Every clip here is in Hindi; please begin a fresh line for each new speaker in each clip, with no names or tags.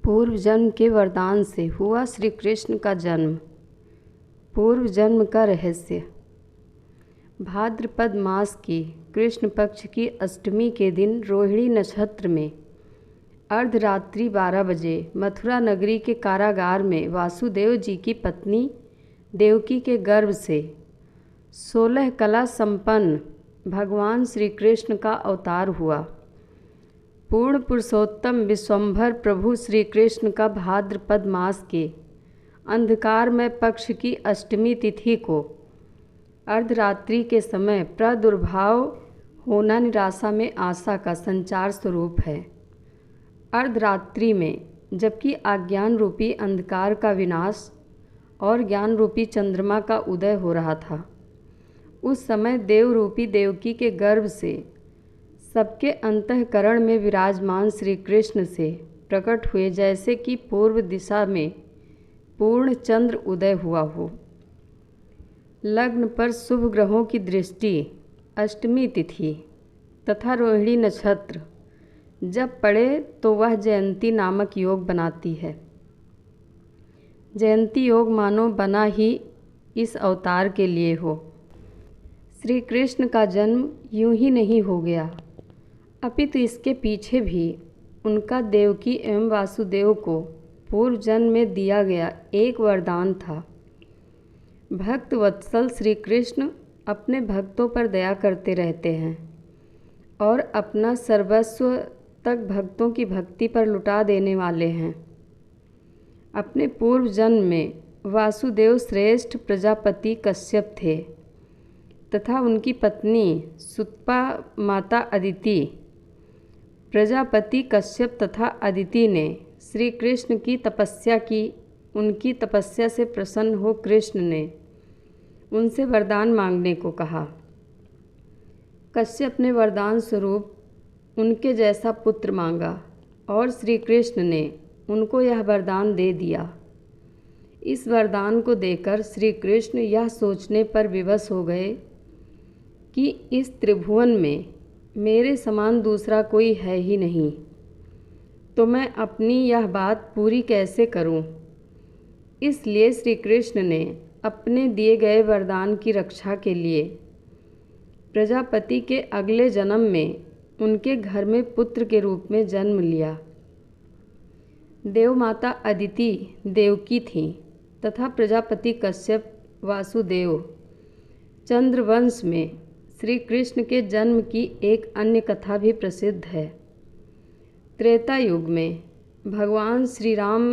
पूर्व जन्म के वरदान से हुआ श्री कृष्ण का जन्म। पूर्व जन्म का रहस्य। भाद्रपद मास की कृष्ण पक्ष की अष्टमी के दिन रोहिणी नक्षत्र में अर्धरात्रि 12 बजे मथुरा नगरी के कारागार में वासुदेव जी की पत्नी देवकी के गर्भ से 16 कला संपन्न भगवान श्री कृष्ण का अवतार हुआ। पूर्ण पुरुषोत्तम विश्वंभर प्रभु श्री कृष्ण का भाद्रपद मास के अंधकारमय पक्ष की अष्टमी तिथि को अर्धरात्रि के समय प्रादुर्भाव होना निराशा में आशा का संचार स्वरूप है। अर्धरात्रि में जबकि अज्ञान रूपी अंधकार का विनाश और ज्ञान रूपी चंद्रमा का उदय हो रहा था, उस समय देव रूपी देवकी के गर्भ से सबके अंतःकरण में विराजमान श्री कृष्ण से प्रकट हुए, जैसे कि पूर्व दिशा में पूर्ण चंद्र उदय हुआ हो। लग्न पर शुभ ग्रहों की दृष्टि अष्टमी तिथि तथा रोहिणी नक्षत्र जब पड़े तो वह जयंती नामक योग बनाती है। जयंती योग मानो बना ही इस अवतार के लिए हो। श्री कृष्ण का जन्म यूं ही नहीं हो गया, अपितु इसके पीछे भी उनका देवकी एवं वासुदेव को पूर्व जन्म में दिया गया एक वरदान था। भक्त वत्सल श्री कृष्ण अपने भक्तों पर दया करते रहते हैं और अपना सर्वस्व तक भक्तों की भक्ति पर लुटा देने वाले हैं। अपने पूर्व जन्म में वासुदेव श्रेष्ठ प्रजापति कश्यप थे तथा उनकी पत्नी सुतपा माता अदिति। प्रजापति कश्यप तथा अदिति ने श्री कृष्ण की तपस्या की। उनकी तपस्या से प्रसन्न हो कृष्ण ने उनसे वरदान मांगने को कहा। कश्यप ने वरदान स्वरूप उनके जैसा पुत्र मांगा और श्री कृष्ण ने उनको यह वरदान दे दिया। इस वरदान को देकर श्री कृष्ण यह सोचने पर विवश हो गए कि इस त्रिभुवन में मेरे समान दूसरा कोई है ही नहीं, तो मैं अपनी यह बात पूरी कैसे करूं? इसलिए श्री कृष्ण ने अपने दिए गए वरदान की रक्षा के लिए प्रजापति के अगले जन्म में उनके घर में पुत्र के रूप में जन्म लिया। देवमाता अदिति देवकी थी तथा प्रजापति कश्यप वासुदेव। चंद्रवंश में श्री कृष्ण के जन्म की एक अन्य कथा भी प्रसिद्ध है। त्रेता युग में भगवान श्री राम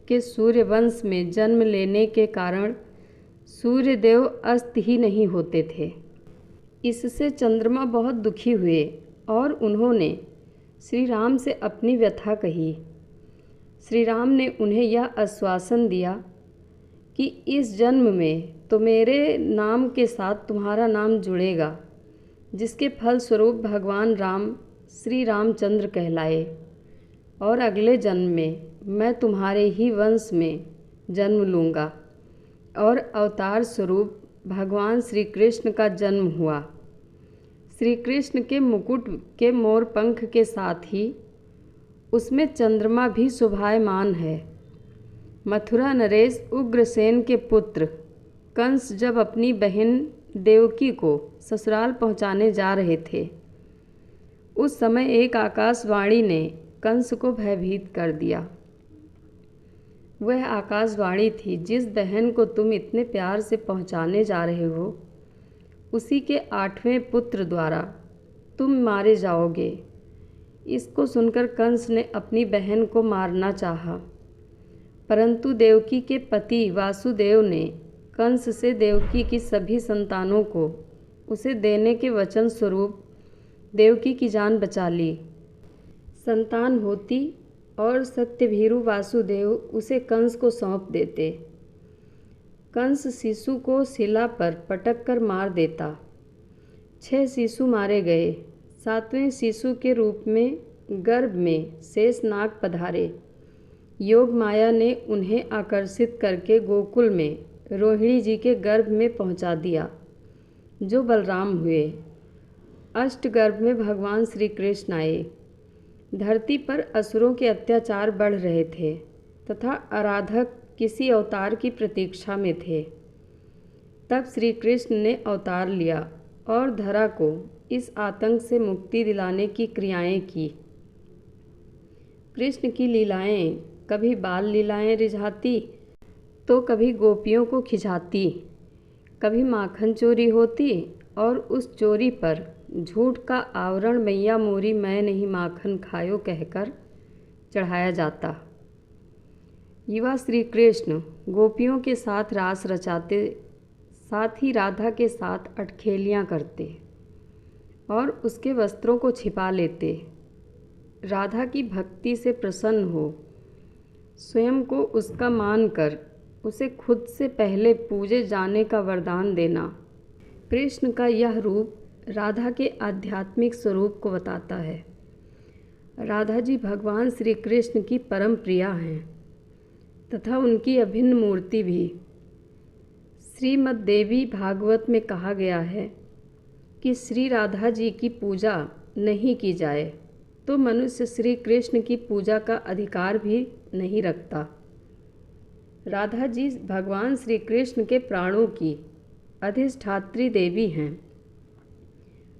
के सूर्य वंश में जन्म लेने के कारण सूर्यदेव अस्त ही नहीं होते थे। इससे चंद्रमा बहुत दुखी हुए और उन्होंने श्री राम से अपनी व्यथा कही। श्री राम ने उन्हें यह आश्वासन दिया कि इस जन्म में तो मेरे नाम के साथ तुम्हारा नाम जुड़ेगा, जिसके फलस्वरूप भगवान राम श्री रामचंद्र कहलाए, और अगले जन्म में मैं तुम्हारे ही वंश में जन्म लूँगा। और अवतार स्वरूप भगवान श्री कृष्ण का जन्म हुआ। श्री कृष्ण के मुकुट के मोर पंख के साथ ही उसमें चंद्रमा भी शोभायमान है। मथुरा नरेश उग्रसेन के पुत्र कंस जब अपनी बहन देवकी को ससुराल पहुंचाने जा रहे थे, उस समय एक आकाशवाणी ने कंस को भयभीत कर दिया। वह आकाशवाणी थी, जिस बहन को तुम इतने प्यार से पहुंचाने जा रहे हो, उसी के 8वें पुत्र द्वारा तुम मारे जाओगे। इसको सुनकर कंस ने अपनी बहन को मारना चाहा, परंतु देवकी के पति वासुदेव ने कंस से देवकी की सभी संतानों को उसे देने के वचन स्वरूप देवकी की जान बचा ली। संतान होती और सत्यभीरु वासुदेव उसे कंस को सौंप देते। कंस शिशु को शिला पर पटक कर मार देता। 6 शिशु मारे गए। 7वें शिशु के रूप में गर्भ में शेषनाग पधारे। योग माया ने उन्हें आकर्षित करके गोकुल में रोहिणी जी के गर्भ में पहुंचा दिया, जो बलराम हुए। अष्टगर्भ में भगवान श्री कृष्ण आए। धरती पर असुरों के अत्याचार बढ़ रहे थे तथा आराधक किसी अवतार की प्रतीक्षा में थे। तब श्री कृष्ण ने अवतार लिया और धरा को इस आतंक से मुक्ति दिलाने की क्रियाएं की। कृष्ण की लीलाएं कभी बाल लीलाएं रिझाती तो कभी गोपियों को खिंचाती, कभी माखन चोरी होती और उस चोरी पर झूठ का आवरण मैया मोरी मैं नहीं माखन खायो कहकर चढ़ाया जाता। युवा श्री कृष्ण गोपियों के साथ रास रचाते, साथ ही राधा के साथ अटखेलियाँ करते और उसके वस्त्रों को छिपा लेते। राधा की भक्ति से प्रसन्न हो स्वयं को उसका मानकर उसे खुद से पहले पूजे जाने का वरदान देना। कृष्ण का यह रूप राधा के आध्यात्मिक स्वरूप को बताता है। राधा जी भगवान श्री कृष्ण की परम प्रिया हैं तथा उनकी अभिन्न मूर्ति भी। श्रीमद् देवी भागवत में कहा गया है कि श्री राधा जी की पूजा नहीं की जाए तो मनुष्य श्री कृष्ण की पूजा का अधिकार भी नहीं रखता। राधा जी भगवान श्री कृष्ण के प्राणों की अधिष्ठात्री देवी हैं,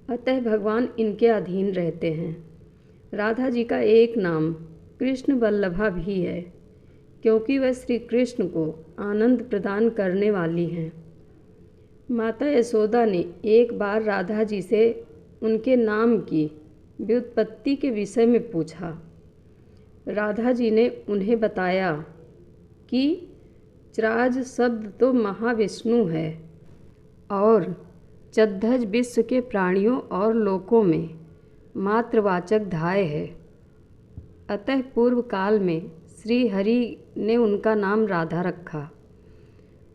अतः भगवान इनके अधीन रहते हैं। राधा जी का एक नाम कृष्ण वल्लभा भी है, क्योंकि वह श्री कृष्ण को आनंद प्रदान करने वाली हैं। माता यशोदा ने एक बार राधा जी से उनके नाम की व्युत्पत्ति के विषय में पूछा। राधा जी ने उन्हें बताया कि च्राज शब्द तो महाविष्णु है और चद्धज विश्व के प्राणियों और लोकों में मात्रवाचक धाय है। अतः पूर्व काल में श्री हरि ने उनका नाम राधा रखा।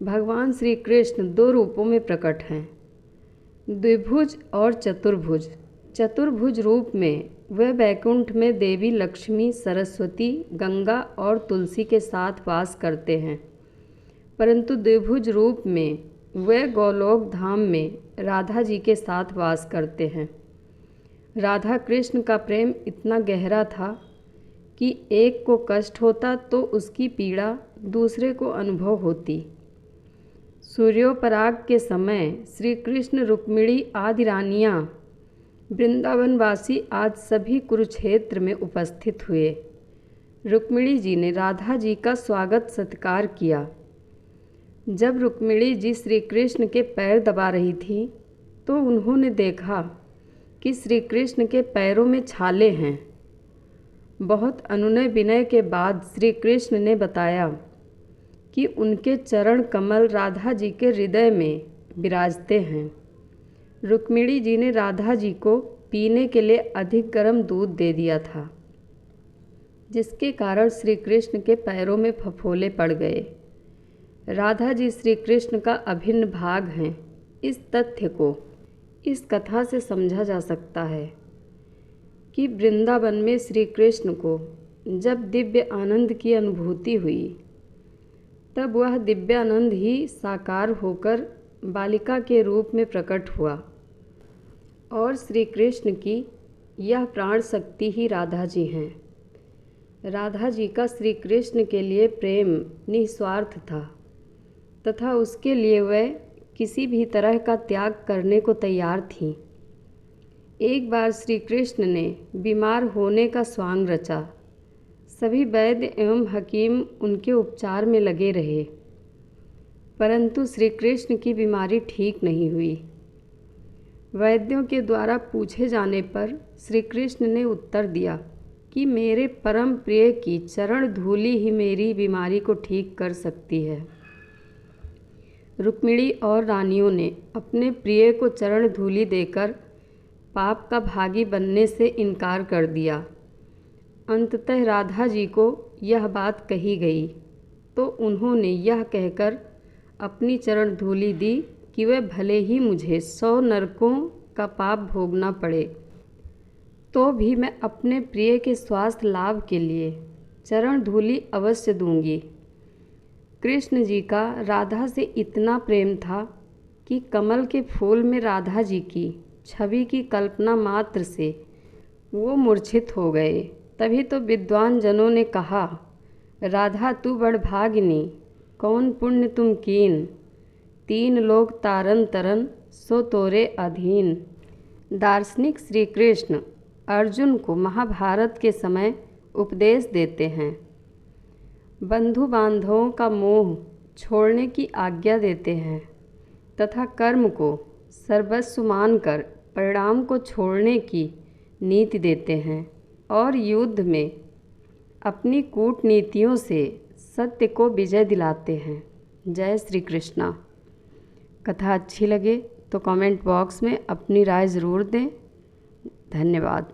भगवान श्री कृष्ण दो रूपों में प्रकट हैं, द्विभुज और चतुर्भुज। चतुर्भुज रूप में वह वैकुंठ में देवी लक्ष्मी, सरस्वती, गंगा और तुलसी के साथ वास करते हैं, परंतु द्विभुज रूप में वह गोलोक धाम में राधा जी के साथ वास करते हैं। राधा कृष्ण का प्रेम इतना गहरा था कि एक को कष्ट होता तो उसकी पीड़ा दूसरे को अनुभव होती। सूर्योपराग के समय श्री कृष्ण, रुक्मिणी आदि रानियाँ, वृंदावनवासी आज सभी कुरुक्षेत्र में उपस्थित हुए। रुक्मिणी जी ने राधा जी का स्वागत सत्कार किया। जब रुक्मिणी जी श्री कृष्ण के पैर दबा रही थी तो उन्होंने देखा कि श्री कृष्ण के पैरों में छाले हैं। बहुत अनुनय विनय के बाद श्री कृष्ण ने बताया कि उनके चरण कमल राधा जी के हृदय में विराजते हैं। रुक्मिणी जी ने राधा जी को पीने के लिए अधिक गर्म दूध दे दिया था, जिसके कारण श्री कृष्ण के पैरों में फफोले पड़ गए। राधा जी श्री कृष्ण का अभिन्न भाग हैं। इस तथ्य को इस कथा से समझा जा सकता है कि वृंदावन में श्री कृष्ण को जब दिव्य आनंद की अनुभूति हुई तब वह दिव्यानंद ही साकार होकर बालिका के रूप में प्रकट हुआ और श्री कृष्ण की यह प्राण शक्ति ही राधा जी हैं। राधा जी का श्री कृष्ण के लिए प्रेम निस्वार्थ था तथा उसके लिए वह किसी भी तरह का त्याग करने को तैयार थीं। एक बार श्री कृष्ण ने बीमार होने का स्वांग रचा। सभी वैद्य एवं हकीम उनके उपचार में लगे रहे, परंतु श्री कृष्ण की बीमारी ठीक नहीं हुई। वैद्यों के द्वारा पूछे जाने पर श्री कृष्ण ने उत्तर दिया कि मेरे परम प्रिय की चरण धूलि ही मेरी बीमारी को ठीक कर सकती है। रुक्मिणी और रानियों ने अपने प्रिय को चरण धूलि देकर पाप का भागी बनने से इनकार कर दिया। अंततः राधा जी को यह बात कही गई तो उन्होंने यह कहकर अपनी चरण धूलि दी कि वह भले ही मुझे 100 नरकों का पाप भोगना पड़े तो भी मैं अपने प्रिय के स्वास्थ्य लाभ के लिए चरण धूलि अवश्य दूंगी। कृष्ण जी का राधा से इतना प्रेम था कि कमल के फूल में राधा जी की छवि की कल्पना मात्र से वो मूर्छित हो गए। तभी तो विद्वान जनों ने कहा, राधा तू बड़भागिनी, कौन पुण्य तुम कीन, तीन लोग तारन तरन सो तोरे अधीन। दार्शनिक श्री कृष्ण अर्जुन को महाभारत के समय उपदेश देते हैं, बंधु बांधवों का मोह छोड़ने की आज्ञा देते हैं तथा कर्म को सर्वस्व मानकर परिणाम को छोड़ने की नीति देते हैं और युद्ध में अपनी कूटनीतियों से सत्य को विजय दिलाते हैं। जय श्री कृष्णा। कथा अच्छी लगे तो कमेंट बॉक्स में अपनी राय ज़रूर दें। धन्यवाद।